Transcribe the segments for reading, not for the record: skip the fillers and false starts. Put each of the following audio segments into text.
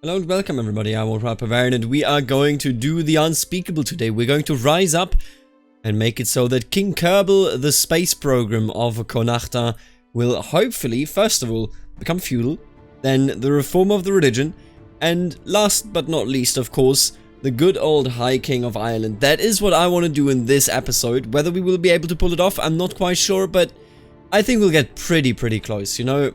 Hello and welcome everybody, I'm Bavarian and we are going to do the unspeakable today. We're going to rise up and make it so that King Kerbal, the space program of Konachta, will hopefully, first of all, become feudal, then the reform of the religion, and last but not least, of course, the good old High King of Ireland. That is what I want to do in this episode. Whether we will be able to pull it off, I'm not quite sure, but I think we'll get pretty close, you know.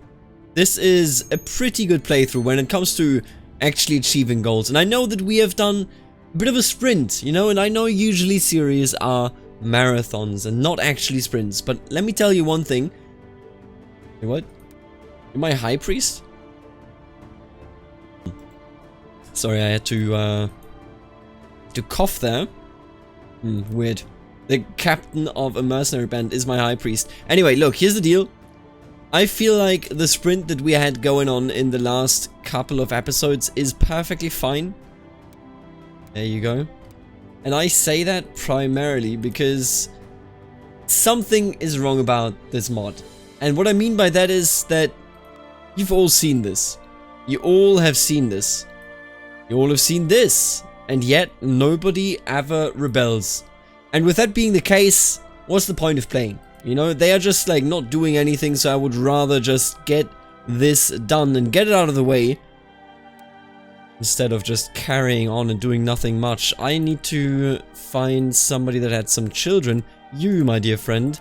This is a pretty good playthrough when it comes to actually achieving goals. And I know that we have done a bit of a sprint, you know, and I know usually series are marathons and not actually sprints, but let me tell you one thing. Hey, what? Am I high priest? Sorry, I had to cough there. Weird. The captain of a mercenary band is my high priest. Anyway, look, here's the deal. I feel like the sprint that we had going on in the last couple of episodes is perfectly fine. There you go. And I say that primarily because something is wrong about this mod. And what I mean by that is that you've all seen this. You all have seen this. You all have seen this. And yet nobody ever rebels. And with that being the case, what's the point of playing? You know, they are just like not doing anything, so I would rather just get this done and get it out of the way instead of just carrying on and doing nothing much. I need to find somebody that had some children. You, my dear friend,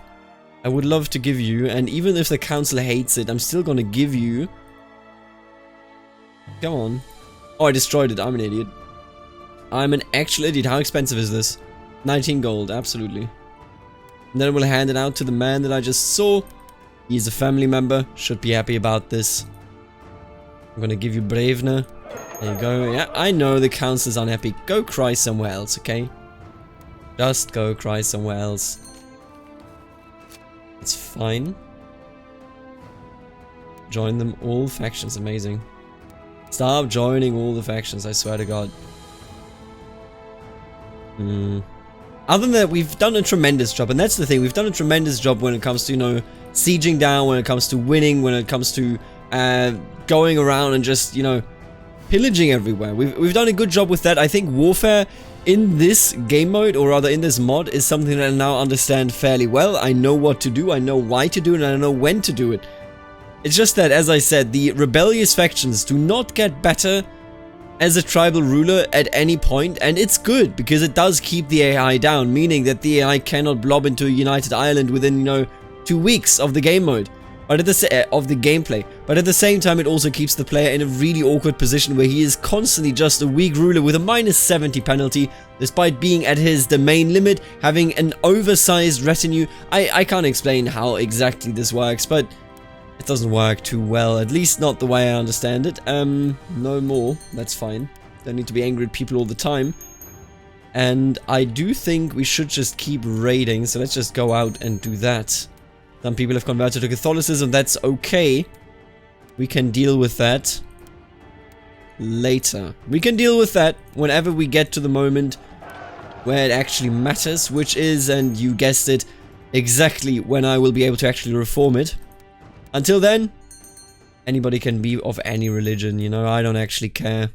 I would love to give you, and even if the council hates it, I'm still gonna give you. Come on. Oh, I destroyed it. I'm an idiot. I'm an actual idiot. How expensive is this? 19 gold, absolutely. And then we'll hand it out to the man that I just saw. He's a family member. Should be happy about this. I'm gonna give you Bravner. There you go. Yeah, I know the council's unhappy. Go cry somewhere else, okay? Just go cry somewhere else. It's fine. Join them all factions. Amazing. Stop joining all the factions, I swear to God. Other than that, we've done a tremendous job, and that's the thing, we've done a tremendous job when it comes to, you know, sieging down, when it comes to winning, when it comes to going around and just, you know, pillaging everywhere. We've done a good job with that. I think warfare in this game mode, or rather in this mod, is something that I now understand fairly well. I know what to do, I know why to do it, and I know when to do it. It's just that, as I said, the rebellious factions do not get better as a tribal ruler at any point, and it's good because it does keep the AI down, meaning that the AI cannot blob into a united Ireland within, you know, 2 weeks of the game mode, but at the gameplay. But at the same time, it also keeps the player in a really awkward position where he is constantly just a weak ruler with a -70 penalty, despite being at his domain limit, having an oversized retinue. I can't explain how exactly this works, but it doesn't work too well, at least not the way I understand it. No more, that's fine. Don't need to be angry at people all the time. And I do think we should just keep raiding, so let's just go out and do that. Some people have converted to Catholicism, that's okay. We can deal with that later. We can deal with that whenever we get to the moment where it actually matters, which is, and you guessed it, exactly when I will be able to actually reform it. Until then, anybody can be of any religion, you know, I don't actually care.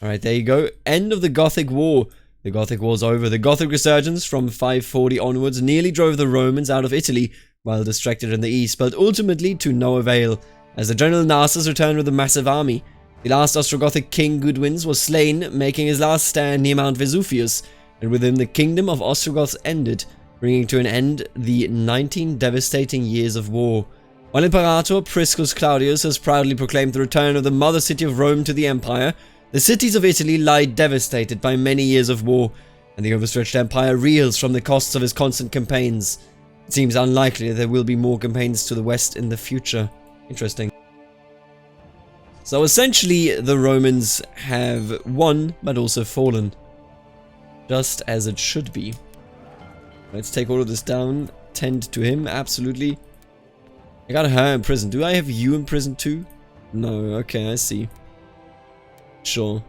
Alright, there you go. End of the Gothic War. The Gothic War's over. The Gothic resurgence from 540 onwards nearly drove the Romans out of Italy while distracted in the east, but ultimately to no avail, as the general Narses returned with a massive army. The last Ostrogothic king, Gudwins, was slain, making his last stand near Mount Vesuvius, and with him the kingdom of Ostrogoths ended, bringing to an end the 19 devastating years of war. While Imperator Priscus Claudius has proudly proclaimed the return of the mother city of Rome to the empire, the cities of Italy lie devastated by many years of war, and the overstretched empire reels from the costs of his constant campaigns. It seems unlikely that there will be more campaigns to the west in the future. Interesting. So essentially, the Romans have won, but also fallen. Just as it should be. Let's take all of this down. Tend to him, absolutely. I got her in prison. Do I have you in prison too? No, okay, I see. Sure.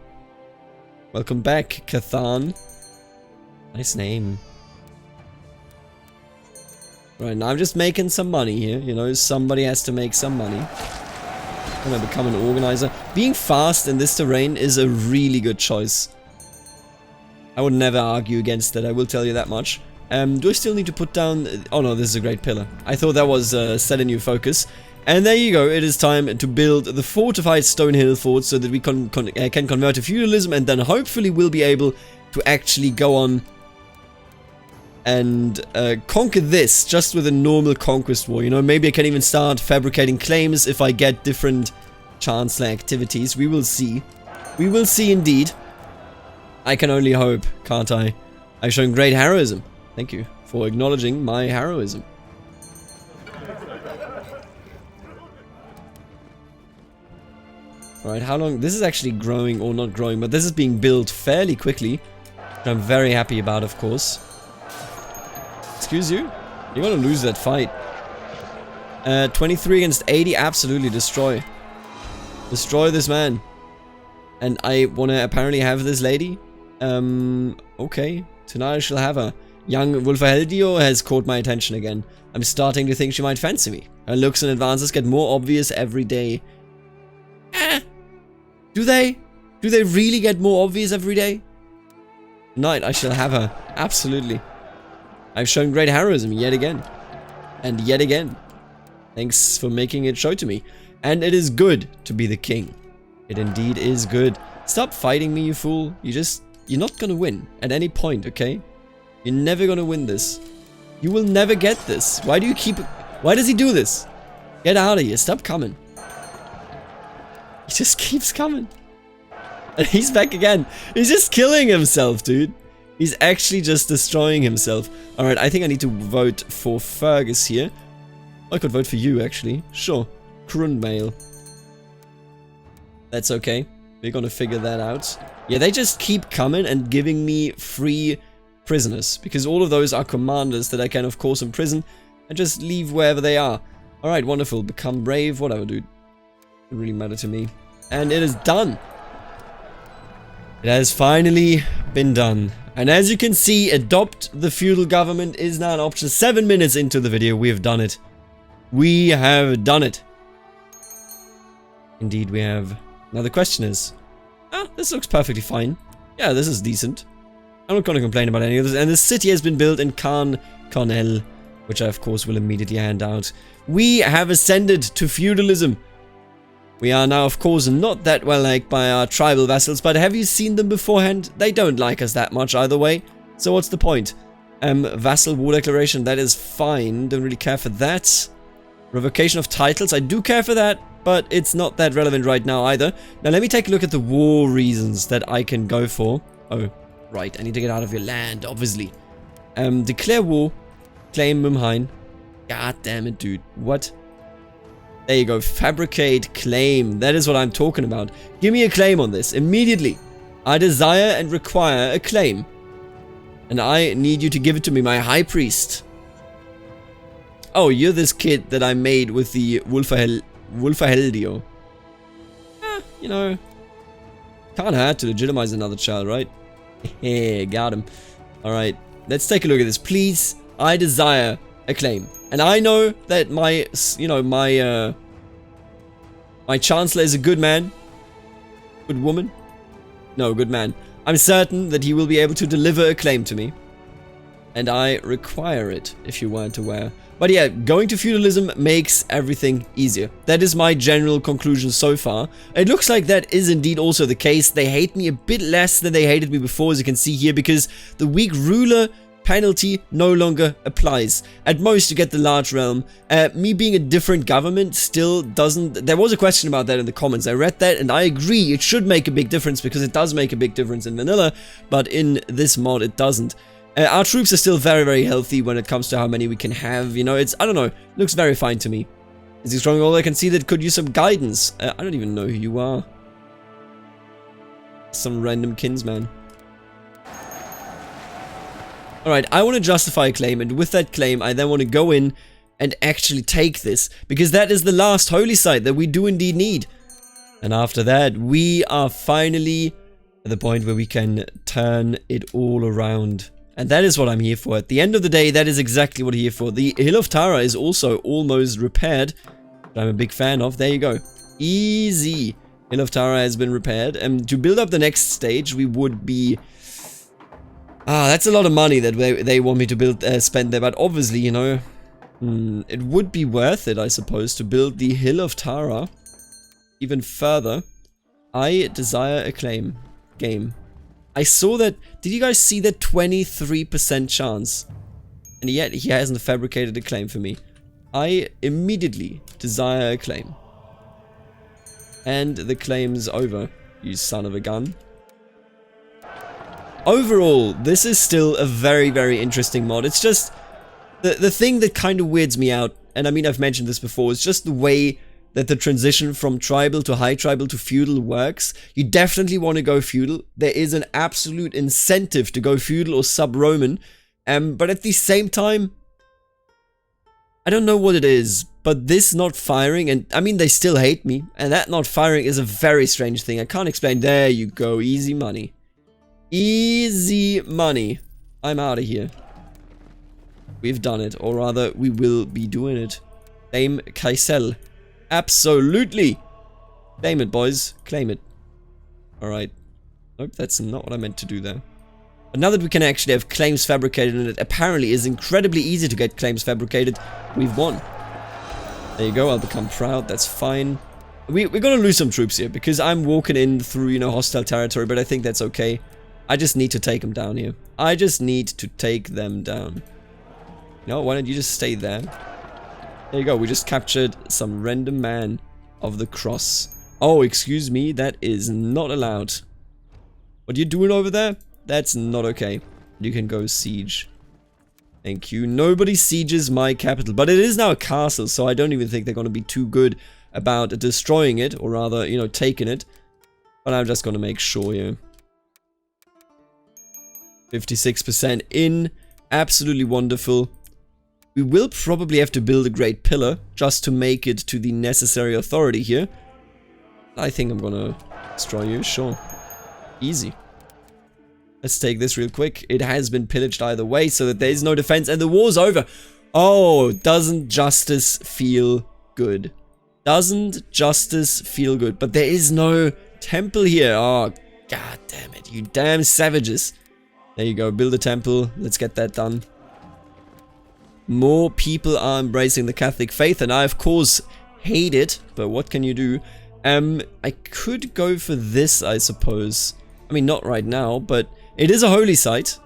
Welcome back, Cathan. Nice name. Right, now I'm just making some money here, you know, somebody has to make some money. I'm gonna become an organizer. Being fast in this terrain is a really good choice. I would never argue against that, I will tell you that much. Do I still need to put down... Oh no, this is a great pillar. I thought that was set a new focus. And there you go, it is time to build the fortified stone hill fort so that we can convert to feudalism, and then hopefully we'll be able to actually go on and conquer this just with a normal conquest war. You know, maybe I can even start fabricating claims if I get different chancellor activities. We will see. We will see indeed. I can only hope, can't I? I've shown great heroism. Thank you for acknowledging my heroism. Alright, how long? This is actually growing, or not growing, but this is being built fairly quickly. Which I'm very happy about, of course. Excuse you? You're gonna lose that fight. 23 against 80, absolutely destroy. Destroy this man. And I wanna apparently have this lady. Okay. Tonight I shall have her. Young Wulfaheldio has caught my attention again. I'm starting to think she might fancy me. Her looks and advances get more obvious every day. Do they? Do they really get more obvious every day? Tonight I shall have her. Absolutely. I've shown great heroism yet again. And yet again. Thanks for making it show to me. And it is good to be the king. It indeed is good. Stop fighting me, you fool. You're not gonna win at any point, okay? You're never gonna win this. You will never get this. Why does he do this? Get out of here. Stop coming. He just keeps coming. And he's back again. He's just killing himself, dude. He's actually just destroying himself. Alright, I think I need to vote for Fergus here. I could vote for you, actually. Sure. Crunmail. That's okay. We're gonna figure that out. Yeah, they just keep coming and giving me free prisoners, because all of those are commanders that I can of course imprison and just leave wherever they are. Alright, wonderful. Become brave, whatever, dude. It really matter to me. And it is done. It has finally been done. And as you can see, adopt the feudal government is now an option. 7 minutes into the video, we have done it. We have done it. Indeed we have. Now the question is, this looks perfectly fine. Yeah, this is decent. I'm not going to complain about any of this. And the city has been built in Cornell, which I of course will immediately hand out. We have ascended to feudalism. We are now of course not that well liked by our tribal vassals, but have you seen them beforehand? They don't like us that much either way. So what's the point? Vassal war declaration, that is fine. Don't really care for that. Revocation of titles, I do care for that, but it's not that relevant right now either. Now let me take a look at the war reasons that I can go for. Oh, right, I need to get out of your land, obviously. Declare war, claim Mumhain. God damn it, dude. What? There you go, fabricate claim. That is what I'm talking about. Give me a claim on this, immediately. I desire and require a claim. And I need you to give it to me, my high priest. Oh, you're this kid that I made with the Wulfaheldio. You know, can't hurt to legitimize another child, right? Hehe, got him. Alright, let's take a look at this. Please, I desire a claim. And I know that my chancellor is a good man. Good woman? No, good man. I'm certain that he will be able to deliver a claim to me. And I require it, if you weren't aware. But yeah, going to feudalism makes everything easier. That is my general conclusion so far. It looks like that is indeed also the case. They hate me a bit less than they hated me before, as you can see here, because the weak ruler penalty no longer applies. At most you get the large realm. Me being a different government still doesn't... There was a question about that in the comments. I read that and I agree, it should make a big difference, because it does make a big difference in vanilla, but in this mod it doesn't. Our troops are still very, very healthy when it comes to how many we can have. You know, it's, I don't know, looks very fine to me. Is he strong? All I can see that could use some guidance. I don't even know who you are. Some random kinsman. Alright, I want to justify a claim, and with that claim, I then want to go in and actually take this, because that is the last holy site that we do indeed need. And after that, we are finally at the point where we can turn it all around. And that is what I'm here for. At the end of the day, that is exactly what I'm here for. The Hill of Tara is also almost repaired, which I'm a big fan of. There you go. Easy. Hill of Tara has been repaired. And to build up the next stage, we would be... that's a lot of money that they want me to spend there. But obviously, you know, it would be worth it, I suppose, to build the Hill of Tara even further. I desire a claim. Game. I saw that... Did you guys see that 23% chance? And yet he hasn't fabricated a claim for me. I immediately desire a claim. And the claim's over, you son of a gun. Overall, this is still a very, very interesting mod. It's just... The thing that kind of weirds me out, and I mean I've mentioned this before, is just the way that the transition from tribal to high tribal to feudal works. You definitely want to go feudal. There is an absolute incentive to go feudal or sub-Roman. But at the same time, I don't know what it is, but this not firing, and I mean they still hate me, and that not firing is a very strange thing. I can't explain. There you go, easy money. Easy money. I'm out of here. We've done it, or rather, we will be doing it. Claim Kaisel. Absolutely! Claim it, boys. Claim it. Alright. Nope, that's not what I meant to do there. But now that we can actually have claims fabricated, and it apparently is incredibly easy to get claims fabricated, we've won. There you go, I'll become proud, that's fine. We're gonna lose some troops here, because I'm walking in through, you know, hostile territory, but I think that's okay. I just need to take them down here. I just need to take them down. No, why don't you just stay there? There you go, we just captured some random man of the cross. Oh, excuse me, that is not allowed. What are you doing over there? That's not okay. You can go siege. Thank you. Nobody sieges my capital, but it is now a castle, so I don't even think they're going to be too good about destroying it, or rather, you know, taking it. But I'm just going to make sure here. 56% in. Absolutely wonderful. We will probably have to build a great pillar just to make it to the necessary authority here. I think I'm gonna destroy you, sure. Easy. Let's take this real quick. It has been pillaged either way, so that there is no defense, and the war's over. Oh, doesn't justice feel good? Doesn't justice feel good? But there is no temple here. Oh, god damn it, you damn savages. There you go, build a temple. Let's get that done. More people are embracing the Catholic faith, and I, of course, hate it, but what can you do? I could go for this, I suppose. I mean, not right now, but it is a holy site.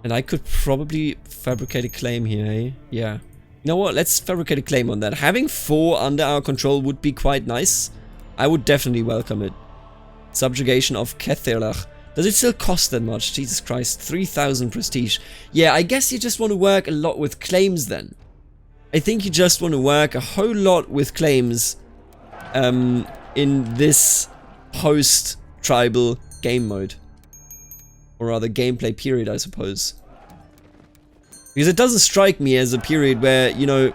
And I could probably fabricate a claim here, eh? Yeah. You know what? Let's fabricate a claim on that. Having 4 under our control would be quite nice. I would definitely welcome it. Subjugation of Kethelach. Does it still cost that much? Jesus Christ, 3,000 prestige. Yeah, I guess you just want to work a lot with claims then. I think you just want to work a whole lot with claims in this post-tribal game mode. Or rather, gameplay period, I suppose. Because it doesn't strike me as a period where, you know...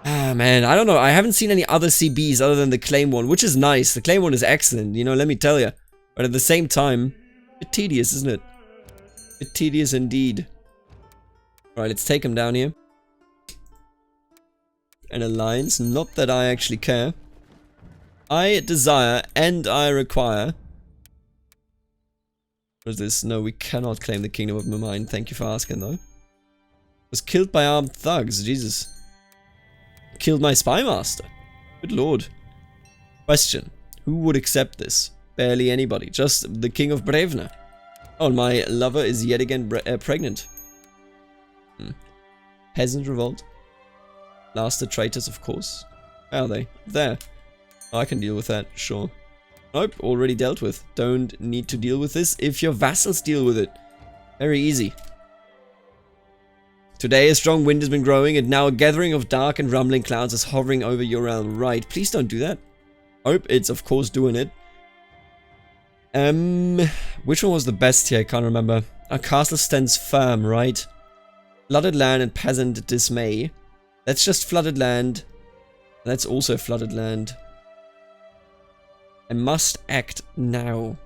Ah, man, I don't know. I haven't seen any other CBs other than the claim one, which is nice. The claim one is excellent, you know, let me tell you. But at the same time, a bit tedious, isn't it? A bit tedious indeed. Alright, let's take him down here. An alliance, not that I actually care. I desire and I require. What is this? No, we cannot claim the Kingdom of Mimine. Thank you for asking, though. Was killed by armed thugs, Jesus. Killed my spy master. Good lord. Question. Who would accept this? Barely anybody. Just the King of Brevna. Oh, my lover is yet again pregnant. Peasant revolt. Last the traitors, of course. Where are they? There. I can deal with that, sure. Nope, already dealt with. Don't need to deal with this if your vassals deal with it. Very easy. Today a strong wind has been growing, and now a gathering of dark and rumbling clouds is hovering over your realm. Right, please don't do that. Nope, it's of course doing it. Which one was the best here? I can't remember. Our castle stands firm, right? Flooded land and peasant dismay. That's just flooded land. That's also flooded land. I must act now.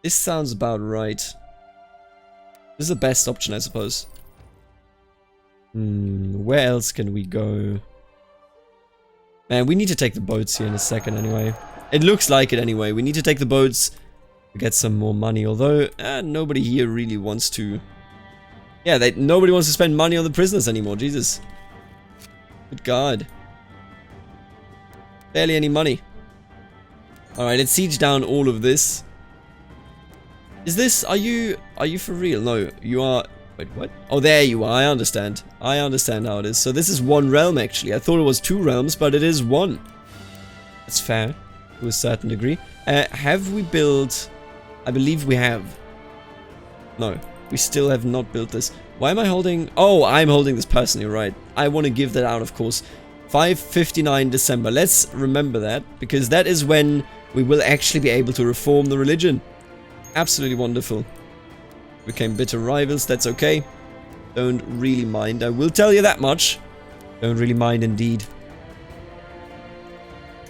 This sounds about right. This is the best option, I suppose. Where else can we go? Man, we need to take the boats here in a second anyway. It looks like it anyway. We need to take the boats to get some more money. Although, nobody here really wants to... Yeah, nobody wants to spend money on the prisoners anymore. Jesus. Good God. Barely any money. Alright, let's siege down all of this. Is this... Are you for real? No, you are... Wait, what? Oh, there you are. I understand. I understand how it is. So this is one realm, actually. I thought it was 2 realms, but it is 1. That's fair, to a certain degree. Have we built... I believe we have. No, we still have not built this. Why am I holding... Oh, I'm holding this personally, right. I want to give that out, of course. 559 December. Let's remember that, because that is when we will actually be able to reform the religion. Absolutely wonderful. Became bitter rivals, that's okay. Don't really mind, I will tell you that much. Don't really mind indeed.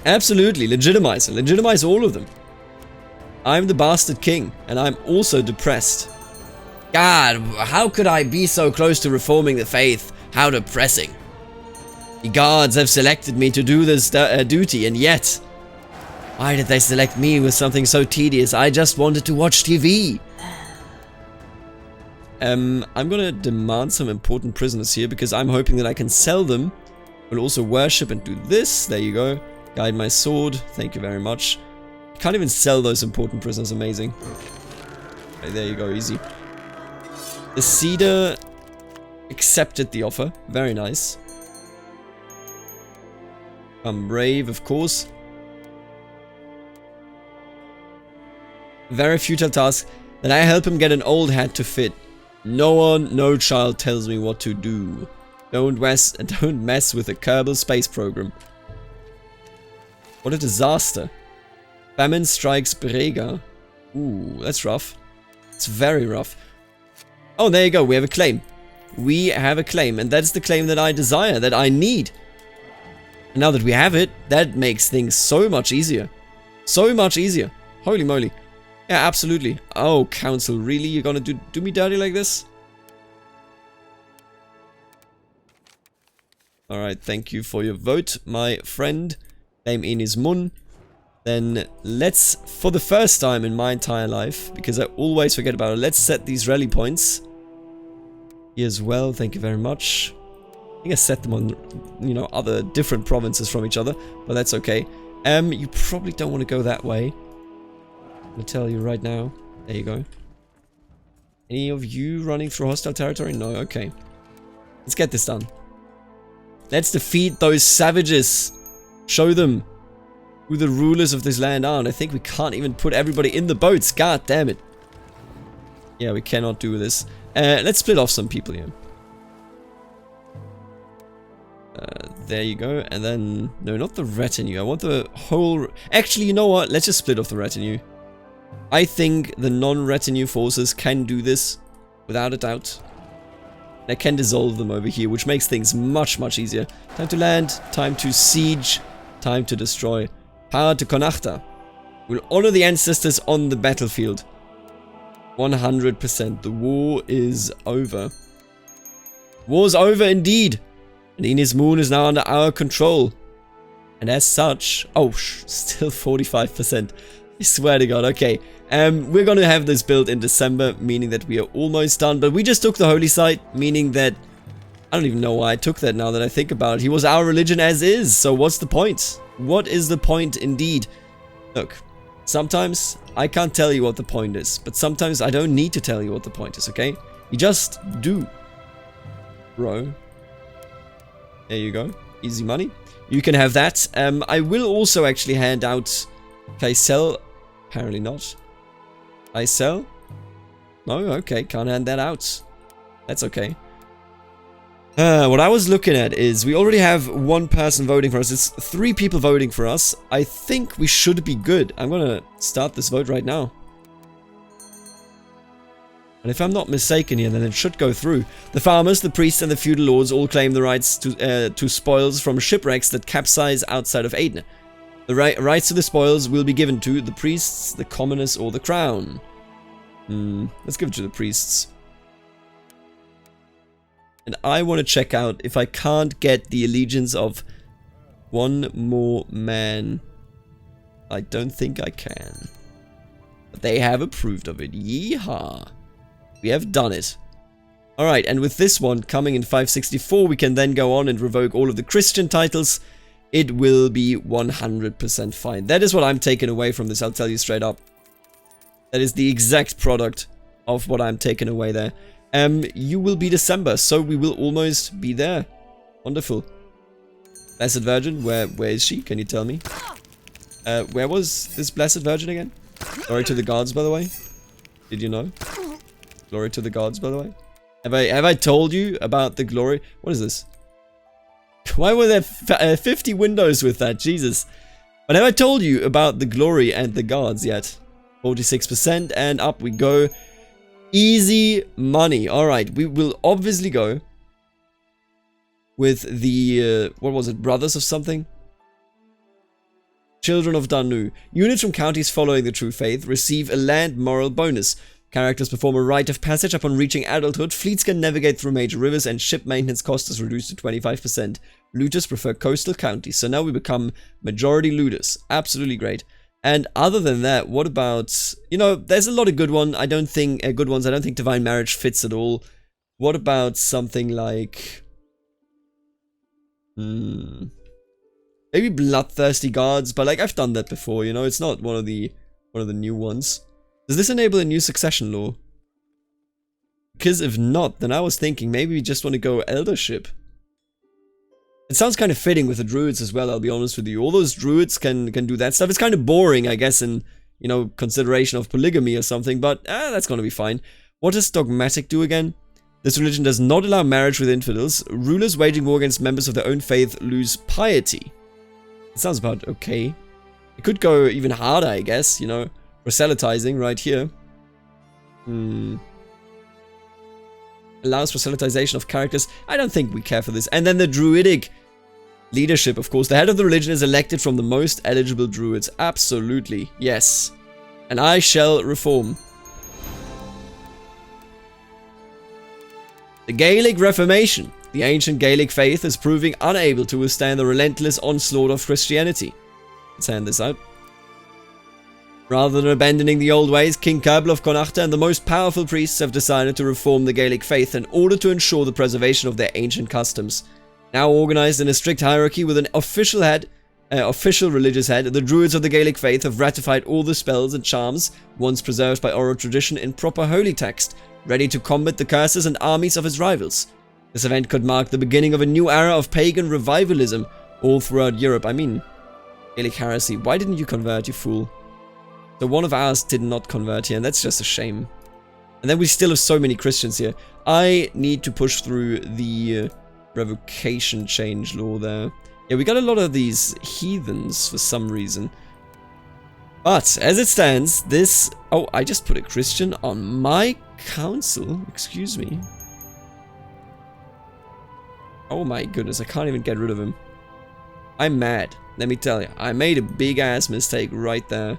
Absolutely, legitimize it. Legitimize all of them. I'm the bastard king, and I'm also depressed. God, how could I be so close to reforming the faith? How depressing. The gods have selected me to do this duty, and yet... Why did they select me with something so tedious? I just wanted to watch TV. I'm gonna demand some important prisoners here, because I'm hoping that I can sell them. We'll also worship and do this. There you go. Guide my sword. Thank you very much. Can't even sell those important prisoners. Amazing. Okay, there you go. Easy. The Cedar accepted the offer. Very nice. I'm brave, of course. Very futile task. That I help him get an old hat to fit. No child tells me what to do. Don't mess with the Kerbal space program. What a disaster. Famine strikes Brega. Ooh, that's rough. It's very rough. Oh, there you go. We have a claim. We have a claim, and that's the claim that I desire, that I need. And now that we have it, that makes things so much easier. So much easier. Holy moly. Yeah, absolutely. Oh, council, really? You're gonna do me dirty like this? Alright, thank you for your vote, my friend. Name in his mun. Then let's, for the first time in my entire life, because I always forget about it, let's set these rally points. Here as well, thank you very much. I think I set them on, you know, other different provinces from each other, but that's okay. You probably don't want to go that way. I'm gonna tell you right now. There you go. Any of you running through hostile territory? No, okay. Let's get this done. Let's defeat those savages. Show them who the rulers of this land are. And I think we can't even put everybody in the boats. God damn it. Yeah, we cannot do this. Let's split off some people here. There you go. And then... No, not the retinue. I want the whole... Actually, you know what? Let's just split off the retinue. I think the non-retinue forces can do this, without a doubt. I can dissolve them over here, which makes things much, much easier. Time to land, time to siege, time to destroy. Power to Konachta. We'll honor the ancestors on the battlefield. 100%. The war is over. War's over indeed. And Ines Moon is now under our control. And as such... Oh, still 45%. I swear to God, okay. We're gonna have this built in December, meaning that we are almost done. But we just took the holy site, meaning that... I don't even know why I took that now that I think about it. He was our religion as is, so what's the point? What is the point indeed? Look, sometimes I can't tell you what the point is. But sometimes I don't need to tell you what the point is, okay? You just do. Bro. There you go. Easy money. You can have that. I will also actually hand out... Can I sell? Apparently not. I sell? No, okay, can't hand that out. That's okay. What I was looking at is we already have 1 person voting for us. It's 3 people voting for us. I think we should be good. I'm gonna start this vote right now. And if I'm not mistaken here, then it should go through. The farmers, the priests, and the feudal lords all claim the rights to spoils from shipwrecks that capsize outside of Aden. The rights to the spoils will be given to the priests, the commoners, or the crown. Let's give it to the priests. And I want to check out if I can't get the allegiance of One more man. I don't think I can. But they have approved of it. Yeehaw. We have done it. Alright, and with this one coming in 564, we can then go on and revoke all of the Christian titles. It will be 100% fine. That is what I'm taking away from this, I'll tell you straight up. That is the exact product of what I'm taking away there. You will be December, so we will almost be there. Wonderful. Blessed Virgin, where is she? Can you tell me? Where was this Blessed Virgin again? Glory to the gods, by the way. Did you know? Glory to the gods, by the way. Have I told you about the glory? What is this? Why were there 50 windows with that? Jesus. But have I told you about the glory and the gods yet? 46% and up we go. Easy money. Alright, we will obviously go with the, what was it, brothers of something? Children of Danu. Units from counties following the true faith receive a land moral bonus. Characters perform a rite of passage upon reaching adulthood. Fleets can navigate through major rivers and ship maintenance cost is reduced to 25%. Looters prefer coastal counties. So now we become majority looters. Absolutely great. And other than that, what about, you know, there's a lot of good ones. I don't think divine marriage fits at all. What about something like maybe bloodthirsty guards, but like I've done that before, you know, it's not one of the new ones. Does this enable a new succession law? Because if not, then I was thinking maybe we just want to go eldership. It sounds kind of fitting with the druids as well, I'll be honest with you. All those druids can do that stuff. It's kind of boring, I guess, in, you know, consideration of polygamy or something, but that's gonna be fine. What does dogmatic do again? This religion does not allow marriage with infidels. Rulers waging war against members of their own faith lose piety. It sounds about okay. It could go even harder, I guess, you know. Proselytizing right here. Allows proselytization of characters. I don't think we care for this. And then the druidic leadership, of course. The head of the religion is elected from the most eligible druids. Absolutely. Yes. And I shall reform. The Gaelic Reformation. The ancient Gaelic faith is proving unable to withstand the relentless onslaught of Christianity. Let's hand this out. Rather than abandoning the old ways, King Cabal of Connacht and the most powerful priests have decided to reform the Gaelic faith in order to ensure the preservation of their ancient customs. Now organized in a strict hierarchy with an official religious head, the druids of the Gaelic faith have ratified all the spells and charms once preserved by oral tradition in proper holy text, ready to combat the curses and armies of his rivals. This event could mark the beginning of a new era of pagan revivalism all throughout Europe. I mean, Gaelic heresy. Why didn't you convert, you fool? So one of ours did not convert here, and that's just a shame. And then we still have so many Christians here. I need to push through the revocation change law there. Yeah, we got a lot of these heathens for some reason. But, as it stands, this... Oh, I just put a Christian on my council. Excuse me. Oh my goodness, I can't even get rid of him. I'm mad, let me tell you. I made a big-ass mistake right there.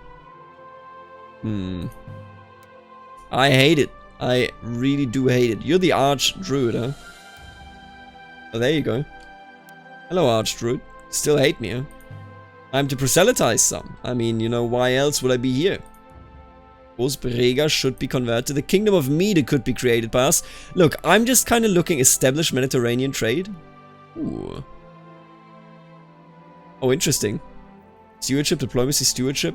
I hate it. I really do hate it. You're the Archdruid, huh? Oh, there you go. Hello, Archdruid. Still hate me, huh? Time to proselytize some. I mean, you know, why else would I be here? Of course, Brega should be converted. The Kingdom of Mede could be created by us. Look, I'm just kind of looking establish Mediterranean trade. Ooh. Oh, interesting. Stewardship, diplomacy, stewardship.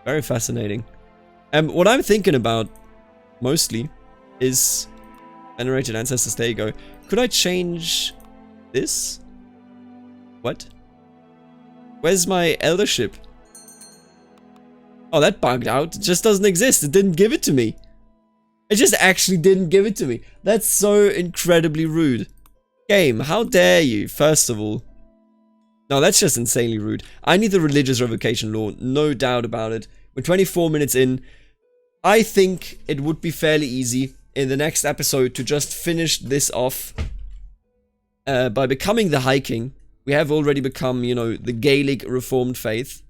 Very fascinating. What I'm thinking about, mostly, is venerated ancestors. There you go. Could I change this? What? Where's my eldership? Oh, that bugged out. It just doesn't exist. It didn't give it to me. It just actually didn't give it to me. That's so incredibly rude. Game, how dare you, first of all. No, that's just insanely rude. I need the religious revocation law, no doubt about it. We're 24 minutes in. I think it would be fairly easy in the next episode to just finish this off by becoming the High King. We have already become, you know, the Gaelic Reformed faith.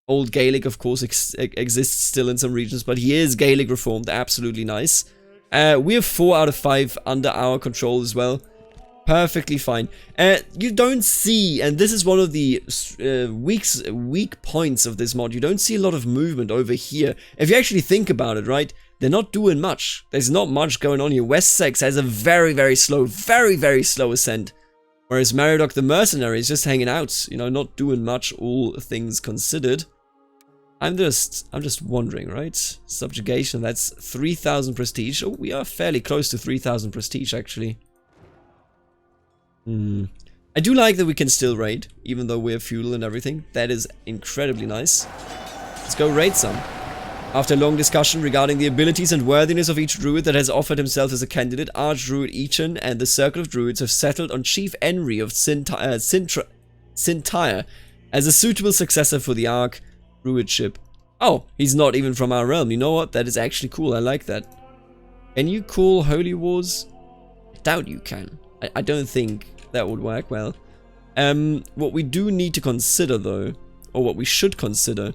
Old Gaelic, of course, exists still in some regions, but he is Gaelic Reformed. Absolutely nice. We have 4 out of 5 under our control as well. Perfectly fine. You don't see, and this is one of the weak points of this mod, you don't see a lot of movement over here. If you actually think about it, right, they're not doing much. There's not much going on here. West Sax has a very, very slow ascent. Whereas Meriadoc the Mercenary is just hanging out, you know, not doing much, all things considered. I'm just wondering, right? Subjugation, that's 3,000 prestige. Oh, we are fairly close to 3,000 prestige, actually. I do like that we can still raid, even though we're feudal and everything. That is incredibly nice. Let's go raid some. After a long discussion regarding the abilities and worthiness of each druid that has offered himself as a candidate, Archdruid Echen and the Circle of Druids have settled on Chief Enry of Sintire as a suitable successor for the Arc Druidship. Oh, he's not even from our realm. You know what? That is actually cool. I like that. Can you call Holy Wars? I doubt you can. I don't think that would work well. What we do need to consider, though, or what we should consider,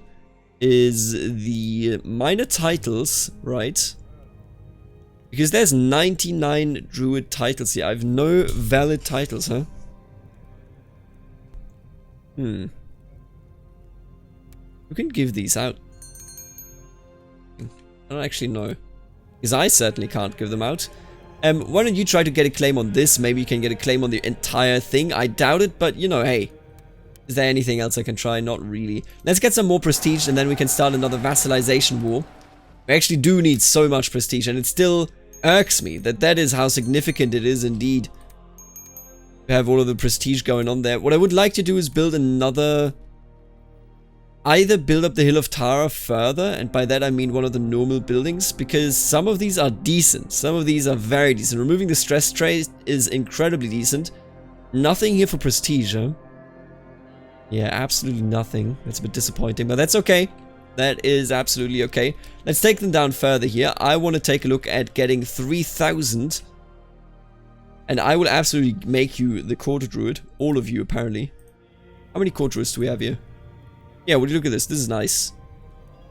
is the minor titles, right? Because there's 99 druid titles here. I have no valid titles, huh? Who can give these out? I don't actually know. Because I certainly can't give them out. Why don't you try to get a claim on this? Maybe you can get a claim on the entire thing. I doubt it, but you know, hey. Is there anything else I can try? Not really. Let's get some more prestige and then we can start another vassalization war. We actually do need so much prestige and it still irks me that that is how significant it is indeed. We have all of the prestige going on there. What I would like to do is build another... Either build up the Hill of Tara further, and by that I mean one of the normal buildings, because some of these are decent. Some of these are very decent. Removing the stress trait is incredibly decent. Nothing here for prestige, huh? Yeah, absolutely nothing. That's a bit disappointing, but that's okay. That is absolutely okay. Let's take them down further here. I want to take a look at getting 3,000. And I will absolutely make you the Court Druid. All of you, apparently. How many Court Druids do we have here? Yeah, would you look at this? This is nice.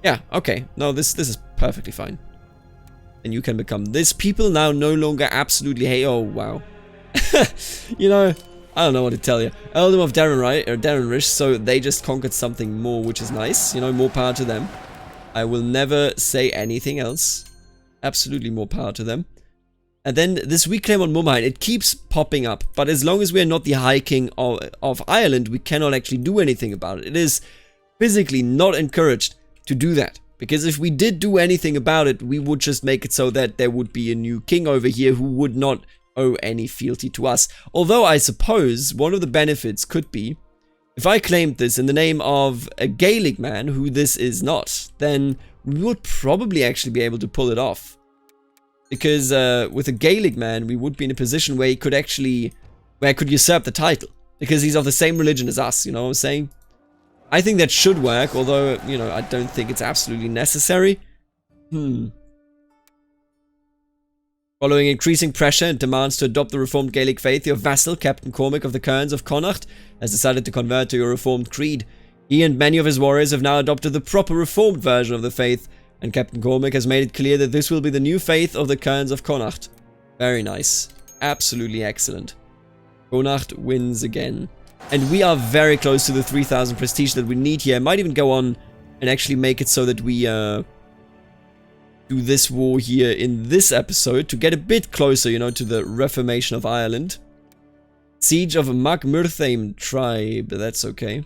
Yeah, okay. No, this is perfectly fine. And you can become this. People now no longer absolutely hate... Oh, wow. You know... I don't know what to tell you. Earldom of Darrenrish, so they just conquered something more, which is nice. You know, more power to them. I will never say anything else. Absolutely more power to them. And then this weak claim on Mumhain, it keeps popping up. But as long as we are not the High King of Ireland, we cannot actually do anything about it. It is physically not encouraged to do that. Because if we did do anything about it, we would just make it so that there would be a new king over here who would not owe any fealty to us. Although I suppose one of the benefits could be, if I claimed this in the name of a Gaelic man, who this is not, then we would probably actually be able to pull it off. Because with a Gaelic man, we would be in a position where he could actually, where I could usurp the title. Because he's of the same religion as us, you know what I'm saying? I think that should work, although, you know, I don't think it's absolutely necessary. Following increasing pressure and demands to adopt the reformed Gaelic faith, your vassal, Captain Cormac of the Cairns of Connacht, has decided to convert to your reformed creed. He and many of his warriors have now adopted the proper reformed version of the faith, and Captain Cormac has made it clear that this will be the new faith of the Cairns of Connacht. Very nice. Absolutely excellent. Connacht wins again. And we are very close to the 3,000 prestige that we need here. I might even go on and actually make it so that we do this war here in this episode to get a bit closer, you know, to the Reformation of Ireland. Siege of Macmurthaim tribe. That's okay.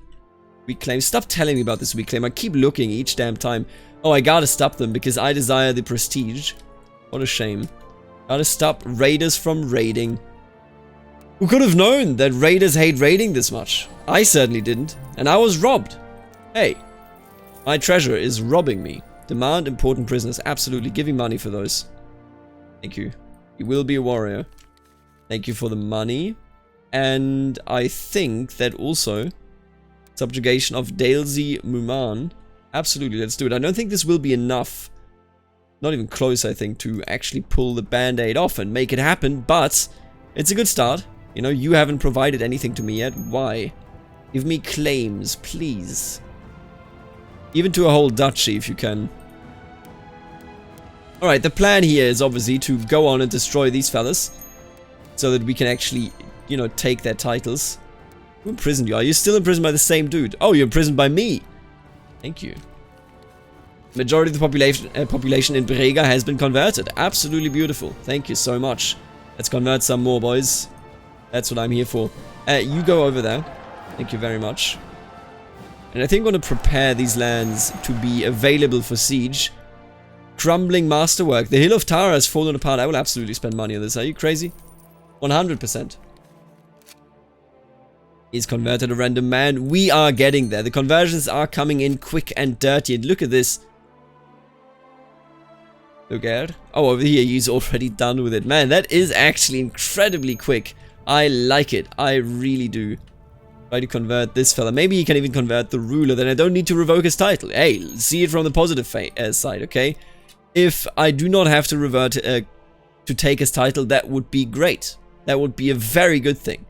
Weak claim. Stop telling me about this weak claim. I keep looking each damn time. Oh, I gotta stop them because I desire the prestige. What a shame. Gotta stop raiders from raiding. Who could have known that raiders hate raiding this much? I certainly didn't. And I was robbed. Hey, my treasure is robbing me. Demand important prisoners. Absolutely. Give me money for those. Thank you. You will be a warrior. Thank you for the money. And I think that also subjugation of Dalesy Muman. Absolutely. Let's do it. I don't think this will be enough. Not even close, I think, to actually pull the band-aid off and make it happen. But it's a good start. You know, you haven't provided anything to me yet. Why? Give me claims, please. Even to a whole duchy, if you can. Alright, the plan here is obviously to go on and destroy these fellas. So that we can actually you know, take their titles. Who imprisoned you? Are you still imprisoned by the same dude? Oh, you're imprisoned by me. Thank you. Majority of the population in Brega has been converted. Absolutely beautiful. Thank you so much. Let's convert some more, boys. That's what I'm here for. You go over there. Thank you very much. And I think I'm going to prepare these lands to be available for siege. Crumbling masterwork. The Hill of Tara has fallen apart. I will absolutely spend money on this. Are you crazy? 100%. He's converted a random man. We are getting there. The conversions are coming in quick and dirty. And look at this. Beleaguered. Oh, over here he's already done with it. Man, that is actually incredibly quick. I like it. I really do. Try to convert this fella. Maybe he can even convert the ruler. Then I don't need to revoke his title. Hey, see it from the positive side, okay? If I do not have to revert to take his title, that would be great. That would be a very good thing.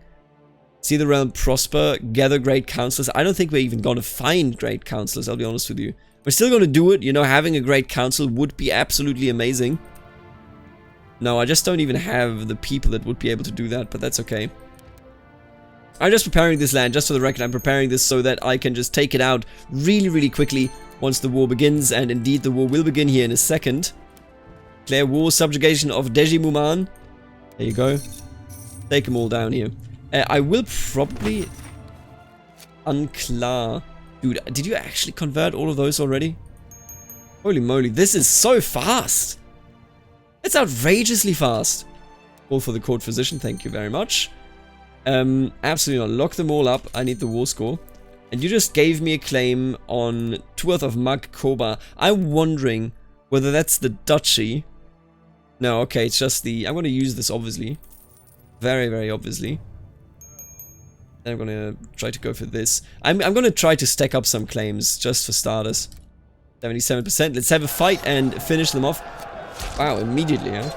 See the realm prosper, gather great counselors. I don't think we're even going to find great counselors, I'll be honest with you. We're still going to do it. You know, having a great council would be absolutely amazing. No, I just don't even have the people that would be able to do that, but that's okay. I'm just preparing this land, just for the record. I'm preparing this so that I can just take it out really, really quickly once the war begins. And indeed, the war will begin here in a second. Declare war, subjugation of Dejimuman. There you go. Take them all down here. I will probably unclar. Dude, did you actually convert all of those already? Holy moly, this is so fast. It's outrageously fast. All for the court physician, thank you very much. Absolutely not. Lock them all up. I need the war score. And you just gave me a claim on Tuath of Mag Koba. I'm wondering whether that's the duchy. No, okay, it's just the... I'm going to use this, obviously. Very, very obviously. Then I'm going to try to go for this. I'm going to try to stack up some claims, just for starters. 77%. Let's have a fight and finish them off. Wow, immediately, huh?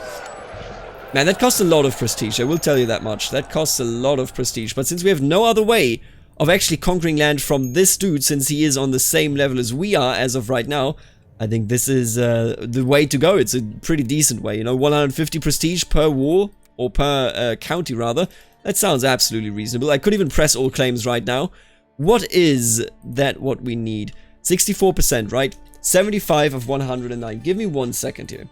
Man, that costs a lot of prestige, I will tell you that much. That costs a lot of prestige. But since we have no other way of actually conquering land from this dude, since he is on the same level as we are as of right now, I think this is the way to go. It's a pretty decent way, you know, 150 prestige per war, or per county rather. That sounds absolutely reasonable. I could even press all claims right now. What is that what we need? 64%, right? 75 of 109. Give me 1 second here.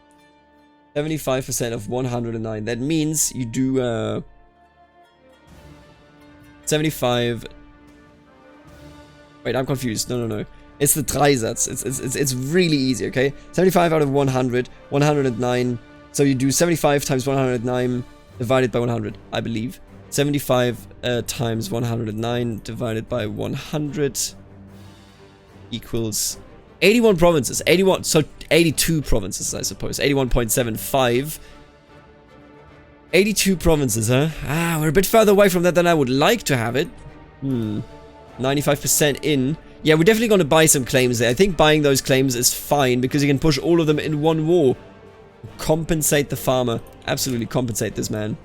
75% of 109. That means you do 75. Wait, I'm confused. No. It's the Dreisatz. It's really easy, okay? 75 out of 100, 109. So you do 75 times 109 divided by 100, I believe. 75 times 109 divided by 100 equals 81 provinces. 81, so 82 provinces, I suppose. 81.75. 82 provinces, huh? Ah, we're a bit further away from that than I would like to have it. 95% in. Yeah, we're definitely going to buy some claims there. I think buying those claims is fine because you can push all of them in one war. Compensate the farmer. Absolutely compensate this man.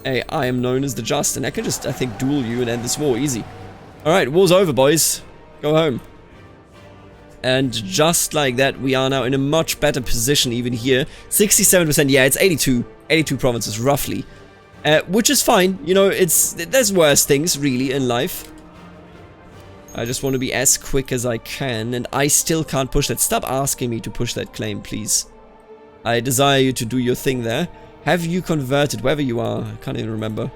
Hey, I am known as the Just, and I can just, I think, duel you and end this war easy. Alright, war's over, boys. Go home. And just like that, we are now in a much better position even here. 67%, yeah, it's 82. 82 provinces, roughly. Which is fine. You know, there's worse things, really, in life. I just want to be as quick as I can, and I still can't push that. Stop asking me to push that claim, please. I desire you to do your thing there. Have you converted, wherever you are? I can't even remember.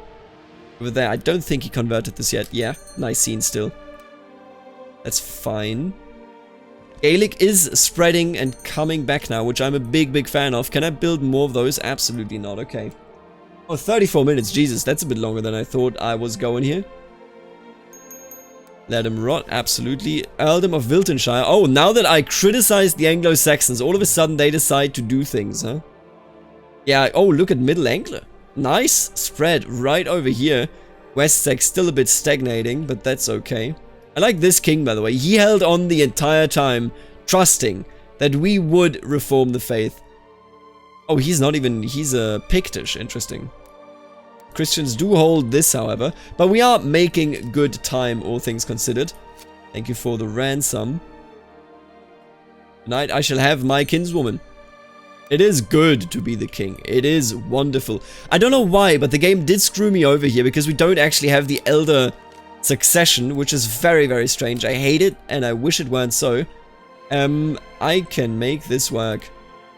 Over there, I don't think he converted this yet. Yeah, nice scene still. That's fine. Gaelic is spreading and coming back now, which I'm a big fan of. Can I build more of those? Absolutely not. Okay. Oh, 34 minutes. Jesus, that's a bit longer than I thought I was going here. Let him rot. Absolutely. Earldom of Wiltonshire. Oh, now that I criticized the Anglo-Saxons, all of a sudden they decide to do things, huh? Yeah. Oh, look at Middle Anglia. Nice spread right over here. Wessex still a bit stagnating, but that's okay. I like this king, by the way. He held on the entire time, trusting that we would reform the faith. Oh, he's not even... He's a Pictish. Interesting. Christians do hold this, however. But we are making good time, all things considered. Thank you for the ransom. Tonight I shall have my kinswoman. It is good to be the king. It is wonderful. I don't know why, but the game did screw me over here because we don't actually have the elder succession, which is very, very strange. I hate it, and I wish it weren't so. I can make this work.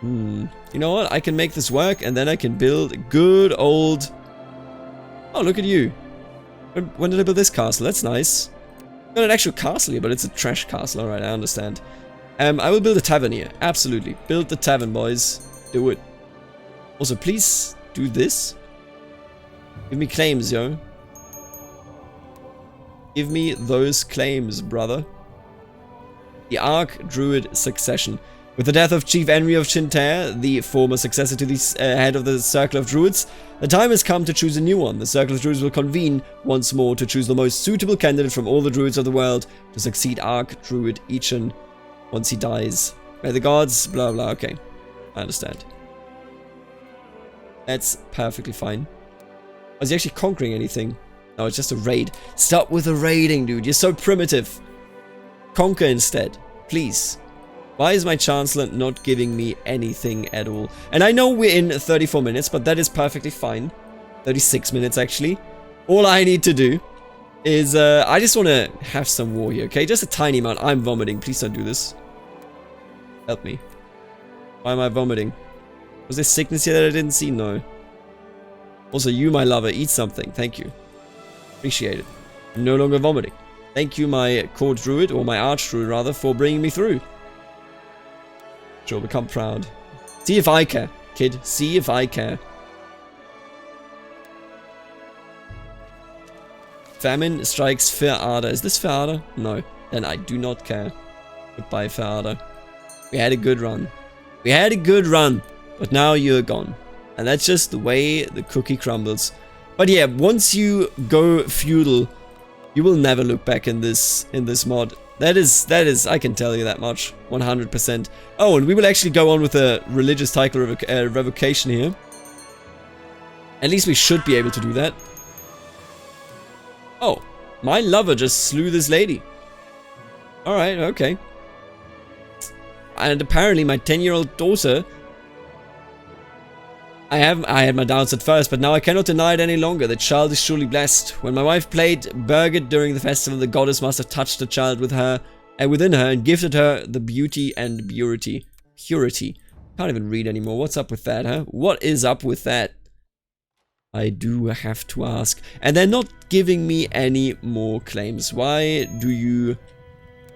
You know what? I can make this work, and then I can build good old... Oh, look at you. When did I build this castle? That's nice. Not an actual castle here, but it's a trash castle. Alright, I understand. I will build a tavern here. Absolutely. Build the tavern, boys. Do it. Also, please do this. Give me claims, yo. Give me those claims, brother. The Arch-Druid Succession. With the death of Chief Enry of Chintair, the former successor to the head of the Circle of Druids, the time has come to choose a new one. The Circle of Druids will convene once more to choose the most suitable candidate from all the druids of the world to succeed Arch-Druid Ichan once he dies. May the gods, blah blah, okay. I understand. That's perfectly fine. Was he actually conquering anything? No, it's just a raid. Stop with the raiding, dude. You're so primitive. Conquer instead. Please. Why is my Chancellor not giving me anything at all? And I know we're in 34 minutes, but that is perfectly fine. 36 minutes, actually. All I need to do is, I just want to have some war here, okay? Just a tiny amount. I'm vomiting. Please don't do this. Help me. Why am I vomiting? Was there sickness here that I didn't see? No. Also, you, my lover, eat something. Thank you. Appreciate it. I'm no longer vomiting. Thank you, my court druid, or my arch-druid, rather, for bringing me through. Sure, become proud. See if I care, kid. See if I care. Famine strikes Fair Ardor. Is this Fair Ardor? No. Then I do not care. Goodbye, Fair Ardor. We had a good run. We had a good run. But now you're gone. And that's just the way the cookie crumbles. But yeah, once you go feudal, you will never look back in this mod. That is, I can tell you that much. 100%. Oh, and we will actually go on with a religious title revocation here. At least we should be able to do that. Oh, my lover just slew this lady. Alright, okay. And apparently my 10-year-old daughter... I had my doubts at first, but now I cannot deny it any longer. The child is surely blessed. When my wife played beleaguered during the festival, the goddess must have touched the child with her and within her and gifted her the beauty and purity. Can't even read anymore. What's up with that, huh? What is up with that? I do have to ask. And they're not giving me any more claims. Why do you...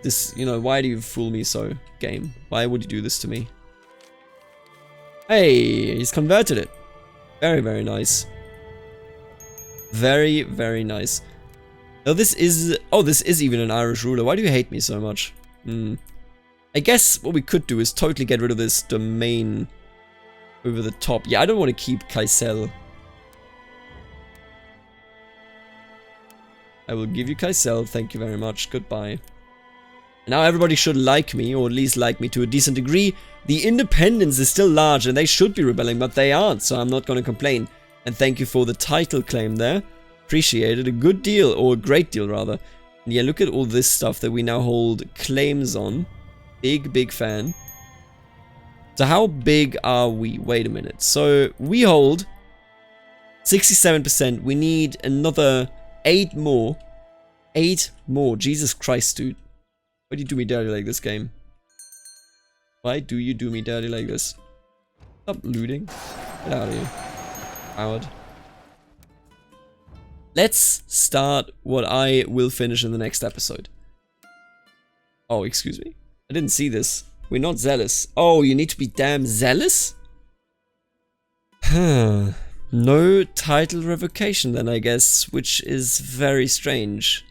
why do you fool me so, game? Why would you do this to me? Hey, he's converted it. Very, very nice. Very, very nice. Oh, this is even an Irish ruler. Why do you hate me so much? I guess what we could do is totally get rid of this domain over the top. Yeah, I don't want to keep Kaisel. I will give you Kaisel. Thank you very much. Goodbye. Now everybody should like me, or at least like me to a decent degree. The independence is still large and they should be rebelling, but they aren't, so I'm not going to complain. And thank you for the title claim there. Appreciate it. A good deal, or a great deal rather. And yeah, look at all this stuff that we now hold claims on. Big, big fan. So how big are we? Wait a minute. So we hold 67%. We need another 8 more. 8 more. Jesus Christ, dude. Why do you do me dirty like this, game? Why do you do me dirty like this? Stop looting. Get out of here. Coward. Let's start what I will finish in the next episode. Oh, excuse me. I didn't see this. We're not zealous. Oh, you need to be damn zealous? No title revocation then, I guess, which is very strange.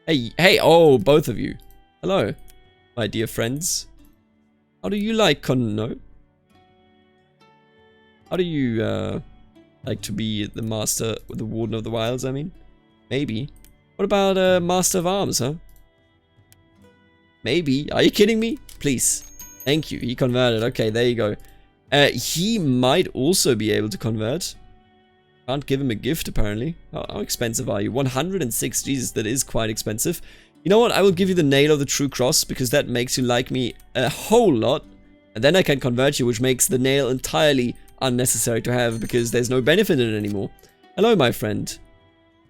Hey, oh, both of you. Hello, my dear friends. How do you like no? How do you, like to be the master, the warden of the wilds, I mean? Maybe. What about, master of arms, huh? Maybe. Are you kidding me? Please. Thank you. He converted. Okay, there you go. He might also be able to convert. Can't give him a gift, apparently. How expensive are you? 106. Jesus, that is quite expensive. You know what? I will give you the nail of the true cross, because that makes you like me a whole lot. And then I can convert you, which makes the nail entirely unnecessary to have, because there's no benefit in it anymore. Hello, my friend.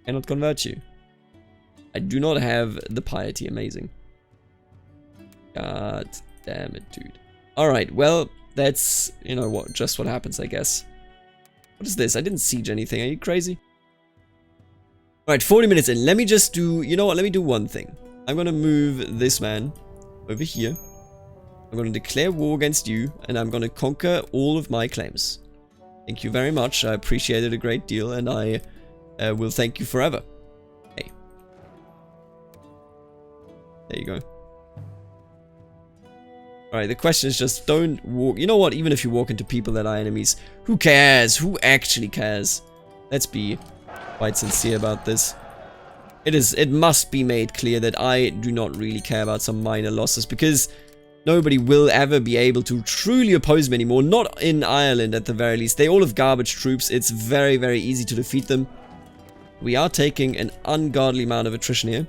Cannot convert you. I do not have the piety. Amazing. God damn it, dude. Alright, well, that's, you know what, just what happens, I guess. What is this? I didn't siege anything. Are you crazy? Alright, 40 minutes in. Let me just do, you know what, let me do one thing. I'm gonna move this man over here. I'm gonna declare war against you, and I'm gonna conquer all of my claims. Thank you very much. I appreciate it a great deal, and I will thank you forever. Hey. There you go. Alright, the question is just don't walk. You know what? Even if you walk into people that are enemies, who cares? Who actually cares? Let's be quite sincere about this. It must be made clear that I do not really care about some minor losses, because nobody will ever be able to truly oppose me anymore. Not in Ireland, at the very least. They all have garbage troops. It's very, very easy to defeat them. We are taking an ungodly amount of attrition here,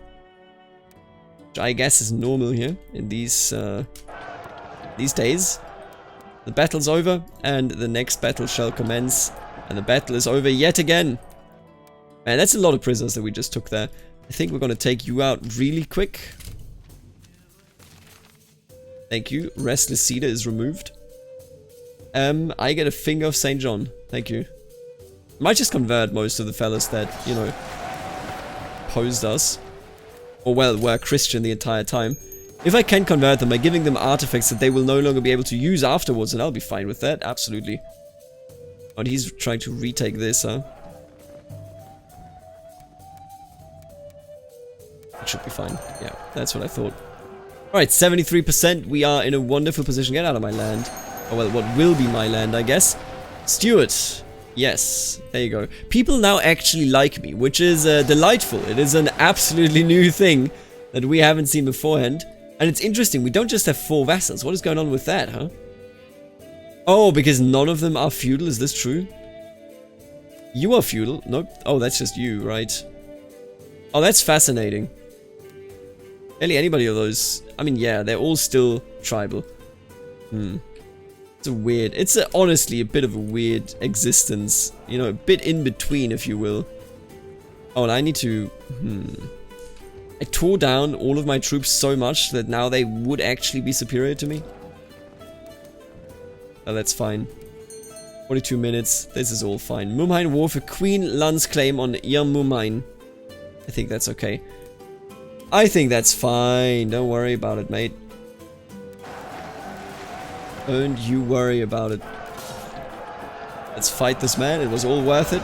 which I guess is normal here in these days. The battle's over, and the next battle shall commence, and the battle is over yet again. Man, that's a lot of prisoners that we just took there. I think we're gonna take you out really quick. Thank you. Restless Cedar is removed. I get a finger of St. John. Thank you. Might just convert most of the fellas that, you know, opposed us. Or, well, were Christian the entire time. If I can convert them by giving them artifacts that they will no longer be able to use afterwards, and I'll be fine with that, absolutely. But he's trying to retake this, huh? It should be fine. Yeah, that's what I thought. Alright, 73%. We are in a wonderful position. Get out of my land. Oh, well, what will be my land, I guess. Stuart. Yes, there you go. People now actually like me, which is delightful. It is an absolutely new thing that we haven't seen beforehand. And it's interesting, we don't just have 4 vassals. What is going on with that, huh? Oh, because none of them are feudal, is this true? You are feudal? Nope. Oh, that's just you, right? Oh, that's fascinating. Barely anybody of those. I mean, yeah, they're all still tribal. It's a weird, it's honestly a bit of a weird existence. You know, a bit in between, if you will. Oh, and I need to, I tore down all of my troops so much that now they would actually be superior to me. Oh, that's fine. 42 minutes. This is all fine. Mumhain War for Queen Lun's claim on Iam Mumhain. I think that's okay. I think that's fine. Don't worry about it, mate. Don't you worry about it. Let's fight this man. It was all worth it.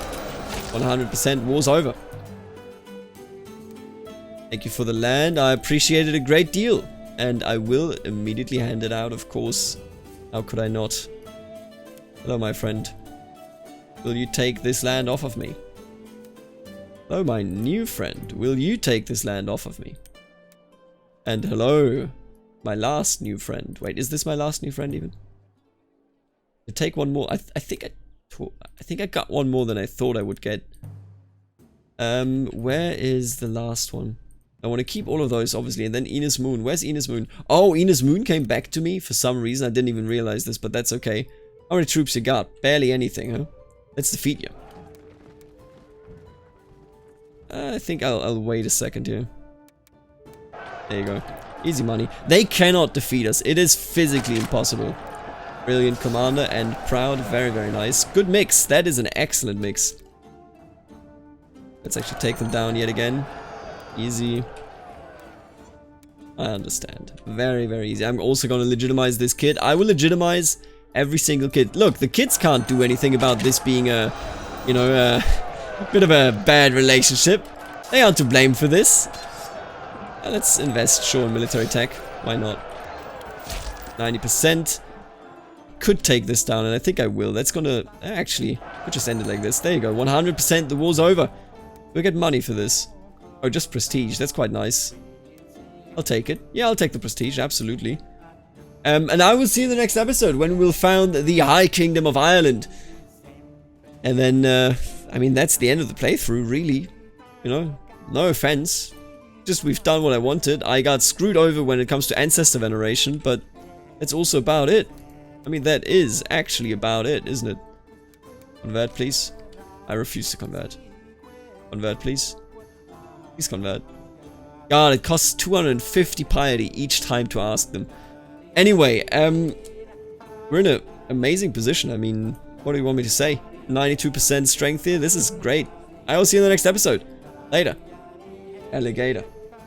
100%. War's over. Thank you for the land. I appreciate it a great deal. And I will immediately hand it out, of course. How could I not? Hello, my friend. Will you take this land off of me? Hello, my new friend. Will you take this land off of me? And hello, my last new friend. Wait, is this my last new friend even? To take one more. I think I got one more than I thought I would get. Where is the last one? I want to keep all of those, obviously, and then Enos Moon. Where's Enos Moon? Oh, Enos Moon came back to me for some reason. I didn't even realize this, but that's okay. How many troops you got? Barely anything, huh? Let's defeat you. I think I'll wait a second here. There you go. Easy money. They cannot defeat us. It is physically impossible. Brilliant commander and proud. Very, very nice. Good mix. That is an excellent mix. Let's actually take them down yet again. Easy. I understand. Very, very easy. I'm also going to legitimize this kid. I will legitimize every single kid. Look, the kids can't do anything about this being a, you know, a bit of a bad relationship. They aren't to blame for this. Let's invest, sure, in military tech. Why not? 90%. Could take this down, and I think I will. That's gonna... Actually, could just end it like this. There you go. 100%. The war's over. We'll get money for this. Oh, just prestige. That's quite nice. I'll take it. Yeah, I'll take the prestige. Absolutely. And I will see you in the next episode when we'll found the High Kingdom of Ireland. And then, I mean, that's the end of the playthrough, really. You know, no offense. Just we've done what I wanted. I got screwed over when it comes to ancestor veneration, but that's also about it. I mean, that is actually about it, isn't it? Convert, please. I refuse to convert. Convert, please. Please convert. God, it costs 250 piety each time to ask them. Anyway, we're in an amazing position. I mean, what do you want me to say? 92% strength here. This is great. I will see you in the next episode. Later. Alligator.